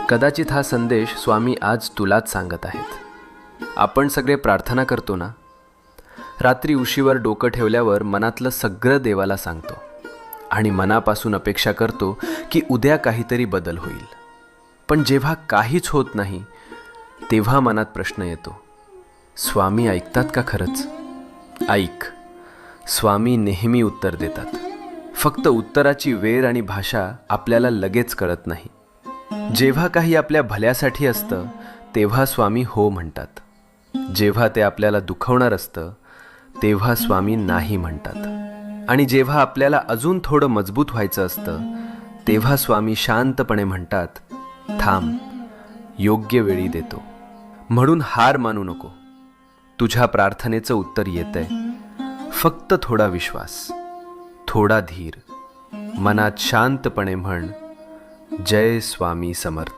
कदाचित हा संदेश स्वामी आज तुलाच सांगत आहेत. आपण सगळे प्रार्थना करतो ना, रात्री उशीवर डोकं ठेवल्यावर मनातलं सगळं देवाला सांगतो आणि मनापासून अपेक्षा करतो की उद्या काहीतरी बदल होईल. पण जेव्हा काहीच होत नाही तेव्हा मनात प्रश्न येतो, स्वामी ऐकतात का खरंच? ऐक, स्वामी नेहमी उत्तर देतात. फक्त उत्तराची वेळ आणि भाषा आपल्याला लगेच कळत नाही. जेव्हा काही आपल्या भल्यासाठी असतं तेव्हा स्वामी हो म्हणतात. जेव्हा ते आपल्याला दुखवणार असतं तेव्हा स्वामी नाही म्हणतात. आणि जेव्हा आपल्याला अजून थोडं मजबूत व्हायचं असतं तेव्हा स्वामी शांतपणे म्हणतात, थांब, योग्य वेळी देतो. म्हणून हार मानू नको. तुझ्या प्रार्थनेचं उत्तर येतंय. फक्त थोडा विश्वास, थोडा धीर. मनात शांतपणे म्हण, जय स्वामी समर्थ.